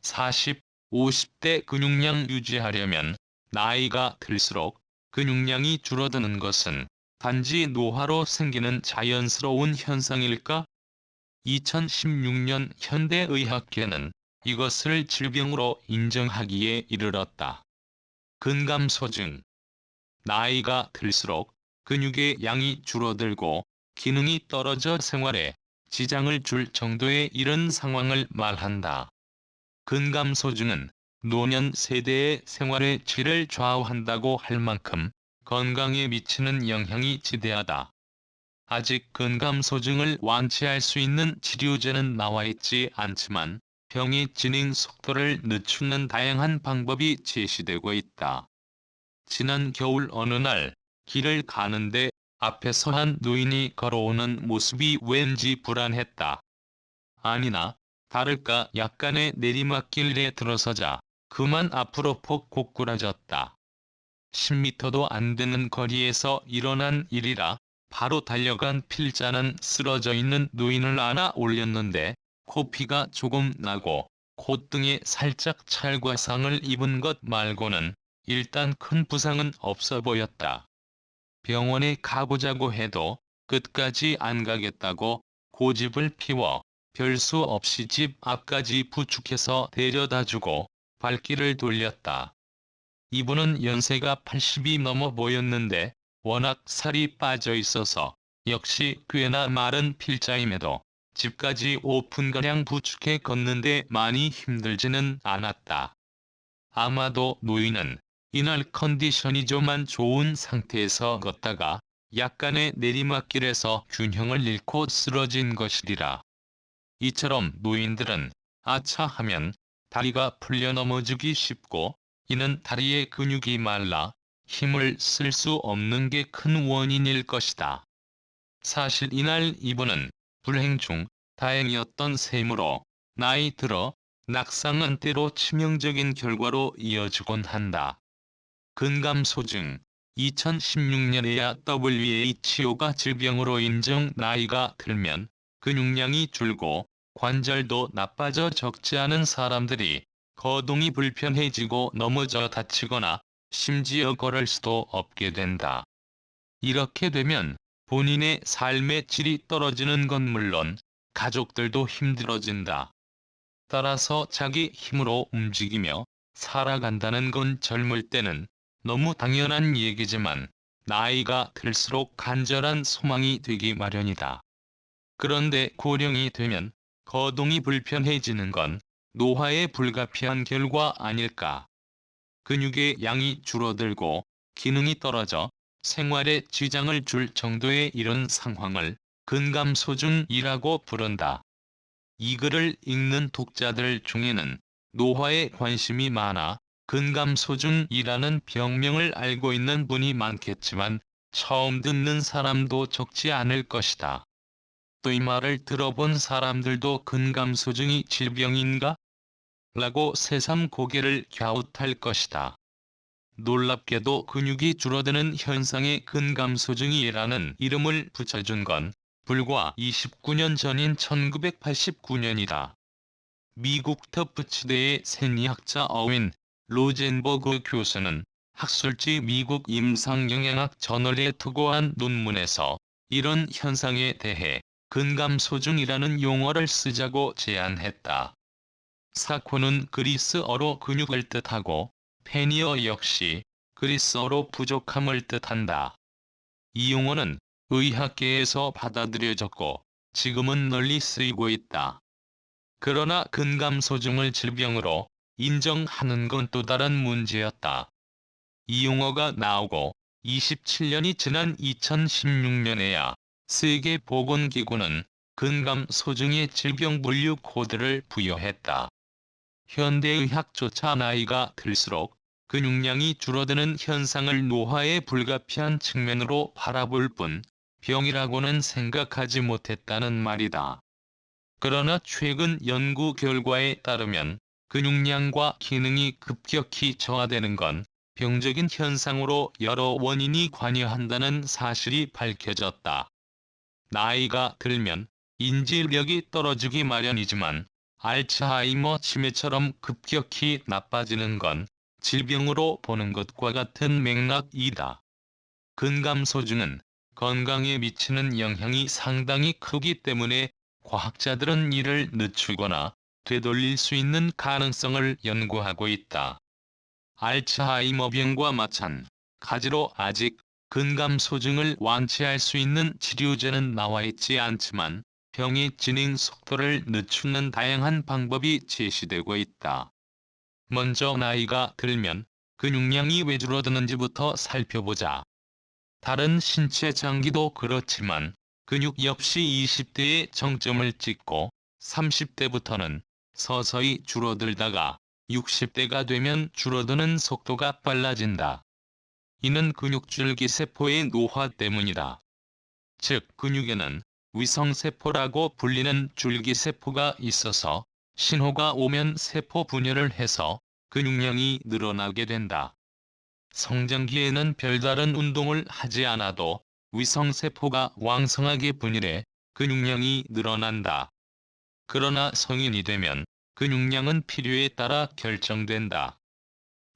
40, 50대 근육량 유지하려면 나이가 들수록 근육량이 줄어드는 것은 단지 노화로 생기는 자연스러운 현상일까? 2016년 현대의학계는 이것을 질병으로 인정하기에 이르렀다. 근감소증. 나이가 들수록 근육의 양이 줄어들고 기능이 떨어져 생활에 지장을 줄 정도에 이른 상황을 말한다. 근감소증은 노년 세대의 생활의 질을 좌우한다고 할 만큼 건강에 미치는 영향이 지대하다. 아직 근감소증을 완치할 수 있는 치료제는 나와 있지 않지만 병의 진행 속도를 늦추는 다양한 방법이 제시되고 있다. 지난 겨울 어느 날 길을 가는데 앞에서 한 노인이 걸어오는 모습이 왠지 불안했다. 아니나 다를까 약간의 내리막길에 들어서자 그만 앞으로 폭 고꾸라졌다. 10m도 안 되는 거리에서 일어난 일이라 바로 달려간 필자는 쓰러져 있는 노인을 안아 올렸는데 코피가 조금 나고 콧등에 살짝 찰과상을 입은 것 말고는 일단 큰 부상은 없어 보였다. 병원에 가보자고 해도 끝까지 안 가겠다고 고집을 피워 별 수 없이 집 앞까지 부축해서 데려다주고 발길을 돌렸다. 이분은 연세가 80이 넘어 보였는데 워낙 살이 빠져 있어서 역시 꽤나 마른 필자임에도 집까지 5분가량 부축해 걷는데 많이 힘들지는 않았다. 아마도 노인은 이날 컨디션이 좀 안 좋은 상태에서 걷다가 약간의 내리막길에서 균형을 잃고 쓰러진 것이리라. 이처럼 노인들은 아차 하면 다리가 풀려 넘어지기 쉽고 이는 다리의 근육이 말라 힘을 쓸 수 없는 게 큰 원인일 것이다. 사실 이날 이분은 불행 중 다행이었던 셈으로 나이 들어 낙상은 때로 치명적인 결과로 이어지곤 한다. 근감소증. 2016년에야 WHO가 질병으로 인정. 나이가 들면 근육량이 줄고 관절도 나빠져 적지 않은 사람들이 거동이 불편해지고 넘어져 다치거나 심지어 걸을 수도 없게 된다. 이렇게 되면 본인의 삶의 질이 떨어지는 건 물론 가족들도 힘들어진다. 따라서 자기 힘으로 움직이며 살아간다는 건 젊을 때는 너무 당연한 얘기지만 나이가 들수록 간절한 소망이 되기 마련이다. 그런데 고령이 되면 거동이 불편해지는 건 노화의 불가피한 결과 아닐까. 근육의 양이 줄어들고 기능이 떨어져 생활에 지장을 줄 정도의 이런 상황을 근감소증이라고 부른다. 이 글을 읽는 독자들 중에는 노화에 관심이 많아 근감소증이라는 병명을 알고 있는 분이 많겠지만 처음 듣는 사람도 적지 않을 것이다. 또 이 말을 들어본 사람들도 근감소증이 질병인가? 라고 새삼 고개를 갸웃할 것이다. 놀랍게도 근육이 줄어드는 현상에 근감소증이라는 이름을 붙여준 건 불과 29년 전인 1989년이다. 미국 터프치대의 생리학자 어윈 로젠버그 교수는 학술지 미국 임상영양학 저널에 투고한 논문에서 이런 현상에 대해 근감소증이라는 용어를 쓰자고 제안했다. 사코는 그리스어로 근육을 뜻하고 페니어 역시 그리스어로 부족함을 뜻한다. 이 용어는 의학계에서 받아들여졌고 지금은 널리 쓰이고 있다. 그러나 근감소증을 질병으로 인정하는 건 또 다른 문제였다. 이 용어가 나오고 27년이 지난 2016년에야 세계보건기구는 근감소증의 질병 분류 코드를 부여했다. 현대의학조차 나이가 들수록 근육량이 줄어드는 현상을 노화의 불가피한 측면으로 바라볼 뿐 병이라고는 생각하지 못했다는 말이다. 그러나 최근 연구 결과에 따르면 근육량과 기능이 급격히 저하되는 건 병적인 현상으로 여러 원인이 관여한다는 사실이 밝혀졌다. 나이가 들면 인지력이 떨어지기 마련이지만 알츠하이머 치매처럼 급격히 나빠지는 건 질병으로 보는 것과 같은 맥락이다. 근감소증은 건강에 미치는 영향이 상당히 크기 때문에 과학자들은 이를 늦추거나 되돌릴 수 있는 가능성을 연구하고 있다. 알츠하이머병과 마찬가지로 아직 근감소증을 완치할 수 있는 치료제는 나와 있지 않지만 병의 진행 속도를 늦추는 다양한 방법이 제시되고 있다. 먼저 나이가 들면 근육량이 왜 줄어드는지부터 살펴보자. 다른 신체 장기도 그렇지만 근육 역시 20대에 정점을 찍고 30대부터는 서서히 줄어들다가 60대가 되면 줄어드는 속도가 빨라진다. 이는 근육줄기세포의 노화 때문이다. 즉 근육에는 위성세포라고 불리는 줄기세포가 있어서 신호가 오면 세포 분열을 해서 근육량이 늘어나게 된다. 성장기에는 별다른 운동을 하지 않아도 위성세포가 왕성하게 분열해 근육량이 늘어난다. 그러나 성인이 되면 근육량은 필요에 따라 결정된다.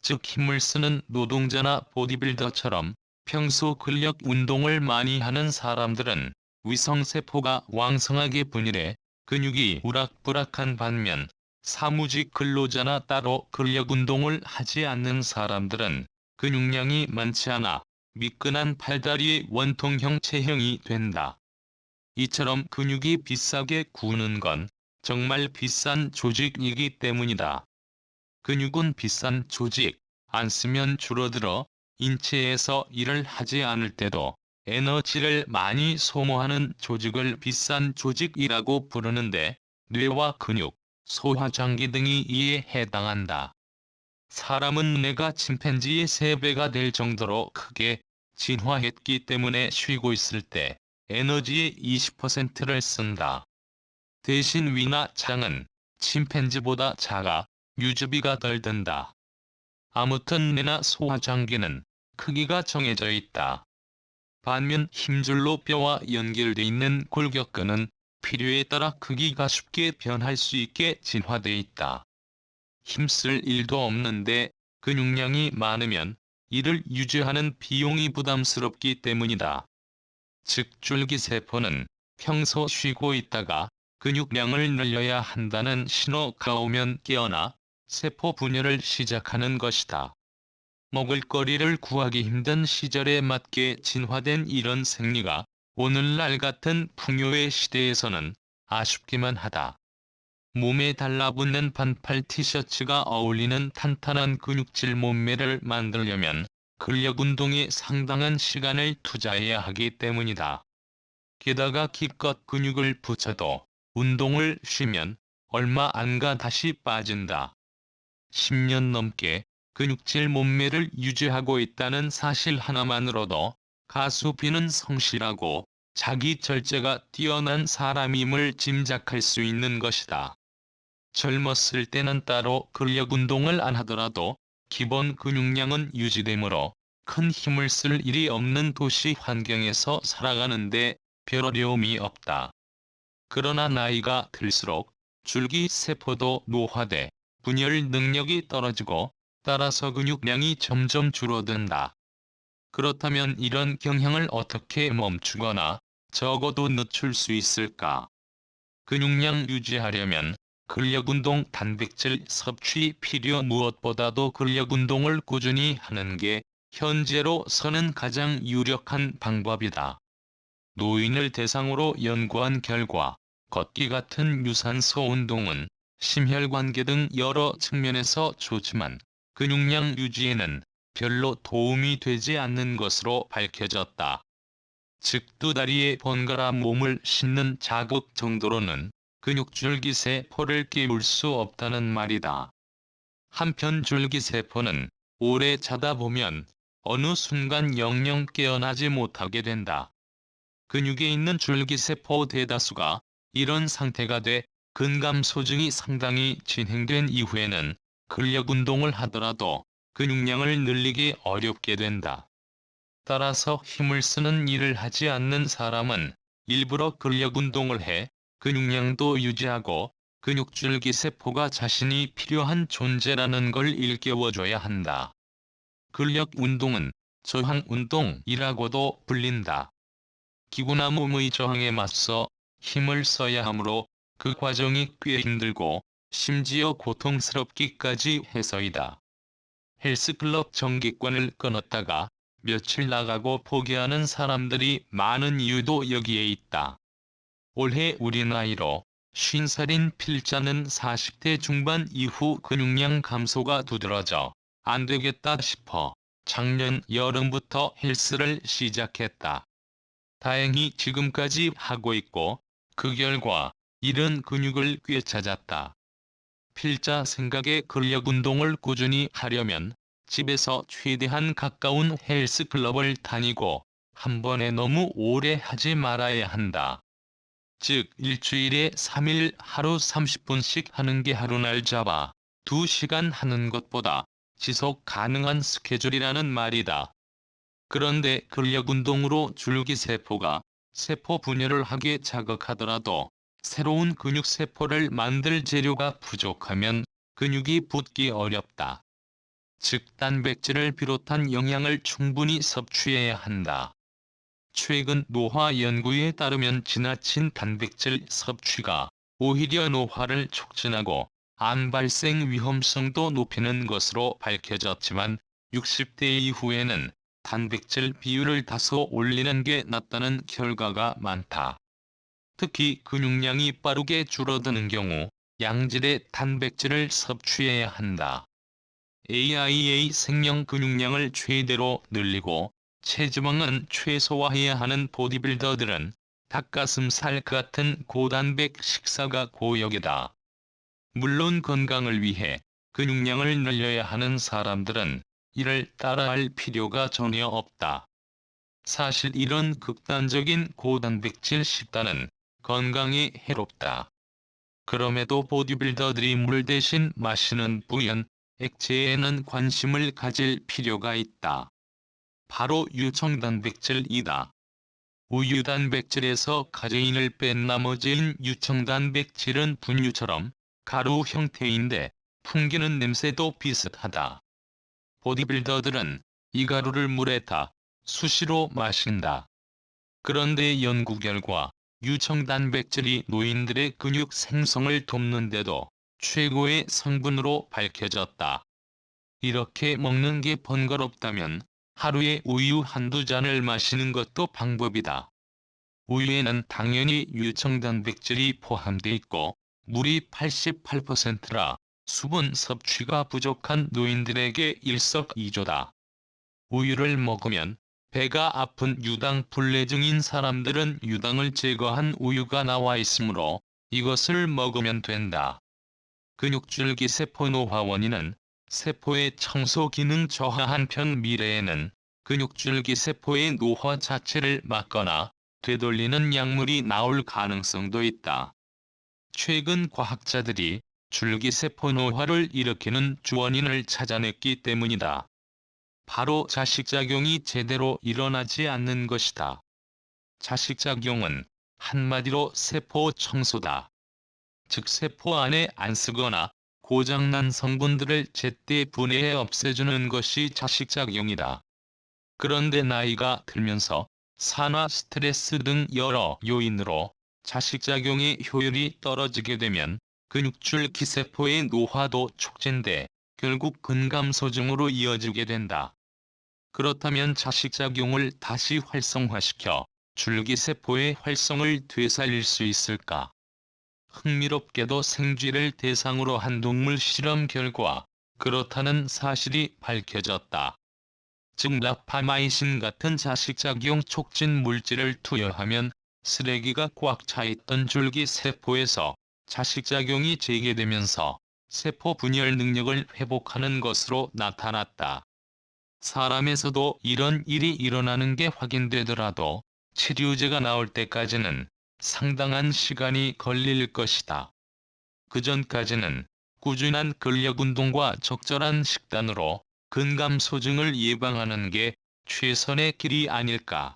즉 힘을 쓰는 노동자나 보디빌더처럼 평소 근력 운동을 많이 하는 사람들은 위성세포가 왕성하게 분열해 근육이 우락부락한 반면 사무직 근로자나 따로 근력 운동을 하지 않는 사람들은 근육량이 많지 않아 미끈한 팔다리의 원통형 체형이 된다. 이처럼 근육이 비싸게 구는 건 정말 비싼 조직이기 때문이다. 근육은 비싼 조직, 안 쓰면 줄어들어 인체에서 일을 하지 않을 때도 에너지를 많이 소모하는 조직을 비싼 조직이라고 부르는데 뇌와 근육, 소화장기 등이 이에 해당한다. 사람은 뇌가 침팬지의 3배가 될 정도로 크게 진화했기 때문에 쉬고 있을 때 에너지의 20%를 쓴다. 대신 위나 장은 침팬지보다 작아 유지비가 덜 든다. 아무튼 뇌나 소화장기는 크기가 정해져 있다. 반면 힘줄로 뼈와 연결돼 있는 골격근은 필요에 따라 크기가 쉽게 변할 수 있게 진화돼 있다. 힘쓸 일도 없는데 근육량이 많으면 이를 유지하는 비용이 부담스럽기 때문이다. 즉 줄기세포는 평소 쉬고 있다가 근육량을 늘려야 한다는 신호가 오면 깨어나 세포 분열을 시작하는 것이다. 먹을거리를 구하기 힘든 시절에 맞게 진화된 이런 생리가 오늘날 같은 풍요의 시대에서는 아쉽기만 하다. 몸에 달라붙는 반팔 티셔츠가 어울리는 탄탄한 근육질 몸매를 만들려면 근력 운동에 상당한 시간을 투자해야 하기 때문이다. 게다가 기껏 근육을 붙여도 운동을 쉬면 얼마 안 가 다시 빠진다. 10년 넘게 근육질 몸매를 유지하고 있다는 사실 하나만으로도 가수 비는 성실하고 자기 절제가 뛰어난 사람임을 짐작할 수 있는 것이다. 젊었을 때는 따로 근력 운동을 안 하더라도 기본 근육량은 유지되므로 큰 힘을 쓸 일이 없는 도시 환경에서 살아가는데 별 어려움이 없다. 그러나 나이가 들수록 줄기세포도 노화돼 분열 능력이 떨어지고 따라서 근육량이 점점 줄어든다. 그렇다면 이런 경향을 어떻게 멈추거나 적어도 늦출 수 있을까? 근육량 유지하려면 근력운동 단백질 섭취 필요 무엇보다도 근력운동을 꾸준히 하는 게 현재로서는 가장 유력한 방법이다. 노인을 대상으로 연구한 결과 걷기 같은 유산소 운동은 심혈관계 등 여러 측면에서 좋지만 근육량 유지에는 별로 도움이 되지 않는 것으로 밝혀졌다. 즉 두 다리에 번갈아 몸을 싣는 자극 정도로는 근육줄기세포를 깨울 수 없다는 말이다. 한편 줄기세포는 오래 자다 보면 어느 순간 영영 깨어나지 못하게 된다. 근육에 있는 줄기세포 대다수가 이런 상태가 돼 근감소증이 상당히 진행된 이후에는 근력 운동을 하더라도 근육량을 늘리기 어렵게 된다. 따라서 힘을 쓰는 일을 하지 않는 사람은 일부러 근력 운동을 해 근육량도 유지하고 근육줄기 세포가 자신이 필요한 존재라는 걸 일깨워줘야 한다. 근력 운동은 저항 운동이라고도 불린다. 기구나 몸의 저항에 맞서 힘을 써야 하므로 그 과정이 꽤 힘들고 심지어 고통스럽기까지 해서이다. 헬스클럽 정기권을 끊었다가 며칠 나가고 포기하는 사람들이 많은 이유도 여기에 있다. 올해 우리 나이로 50살인 필자는 40대 중반 이후 근육량 감소가 두드러져 안 되겠다 싶어 작년 여름부터 헬스를 시작했다. 다행히 지금까지 하고 있고 그 결과 이른 근육을 꿰찾았다. 필자 생각에 근력 운동을 꾸준히 하려면 집에서 최대한 가까운 헬스클럽을 다니고 한 번에 너무 오래 하지 말아야 한다. 즉 일주일에 3일 하루 30분씩 하는 게 하루날 잡아 2시간 하는 것보다 지속 가능한 스케줄이라는 말이다. 그런데 근력 운동으로 줄기세포가 세포 분열을 하게 자극하더라도 새로운 근육세포를 만들 재료가 부족하면 근육이 붙기 어렵다. 즉 단백질을 비롯한 영양을 충분히 섭취해야 한다. 최근 노화 연구에 따르면 지나친 단백질 섭취가 오히려 노화를 촉진하고 암 발생 위험성도 높이는 것으로 밝혀졌지만 60대 이후에는 단백질 비율을 다소 올리는 게 낫다는 결과가 많다. 특히 근육량이 빠르게 줄어드는 경우 양질의 단백질을 섭취해야 한다. AIA 생명 근육량을 최대로 늘리고 체지방은 최소화해야 하는 보디빌더들은 닭가슴살 같은 고단백 식사가 고역이다. 물론 건강을 위해 근육량을 늘려야 하는 사람들은 이를 따라할 필요가 전혀 없다. 사실 이런 극단적인 고단백질 식단은 건강에 해롭다. 그럼에도 보디빌더들이 물 대신 마시는 부연, 액체에는 관심을 가질 필요가 있다. 바로 유청단백질이다. 우유 단백질에서 카제인을 뺀 나머지인 유청단백질은 분유처럼 가루 형태인데 풍기는 냄새도 비슷하다. 보디빌더들은 이 가루를 물에 타 수시로 마신다. 그런데 연구 결과 유청단백질이 노인들의 근육 생성을 돕는데도 최고의 성분으로 밝혀졌다. 이렇게 먹는 게 번거롭다면 하루에 우유 한두 잔을 마시는 것도 방법이다. 우유에는 당연히 유청단백질이 포함돼 있고 물이 88%라 수분 섭취가 부족한 노인들에게 일석이조다. 우유를 먹으면 배가 아픈 유당불내증인 사람들은 유당을 제거한 우유가 나와 있으므로 이것을 먹으면 된다. 근육줄기 세포 노화 원인은 세포의 청소 기능 저하 한편 미래에는 근육줄기 세포의 노화 자체를 막거나 되돌리는 약물이 나올 가능성도 있다. 최근 과학자들이 줄기세포 노화를 일으키는 주원인을 찾아냈기 때문이다. 바로 자식작용이 제대로 일어나지 않는 것이다. 자식작용은 한마디로 세포 청소다. 즉 세포 안에 안 쓰거나 고장난 성분들을 제때 분해해 없애주는 것이 자식작용이다. 그런데 나이가 들면서 산화 스트레스 등 여러 요인으로 자식작용의 효율이 떨어지게 되면 근육줄기 세포의 노화도 촉진돼 결국 근감소증으로 이어지게 된다. 그렇다면 자식작용을 다시 활성화시켜 줄기세포의 활성을 되살릴 수 있을까? 흥미롭게도 생쥐를 대상으로 한 동물 실험 결과 그렇다는 사실이 밝혀졌다. 즉 라파마이신 같은 자식작용 촉진 물질을 투여하면 쓰레기가 꽉 차있던 줄기세포에서 자식작용이 재개되면서 세포 분열 능력을 회복하는 것으로 나타났다. 사람에서도 이런 일이 일어나는 게 확인되더라도 치료제가 나올 때까지는 상당한 시간이 걸릴 것이다. 그전까지는 꾸준한 근력 운동과 적절한 식단으로 근감소증을 예방하는 게 최선의 길이 아닐까.